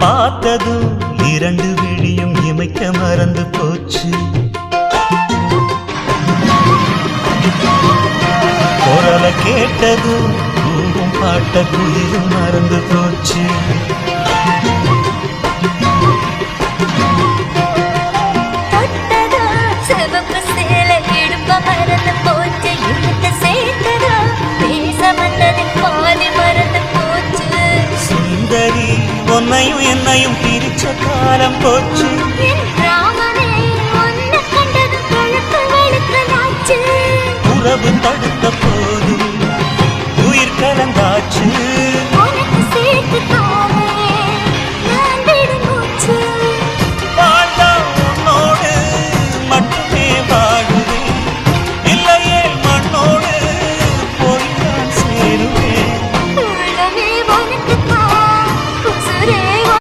பார்த்ததும் இரண்டு விழியும் இமைக்க மறந்து போச்சு. குரல கேட்டதும் பூவும் பாட்ட குயிலும் மறந்து போச்சு. சுந்தரி உன்னையும் என்னையும் பிரிச்ச காலம் போச்சு. உறவு தடுத்த போது உயிர் கலந்தாச்சு.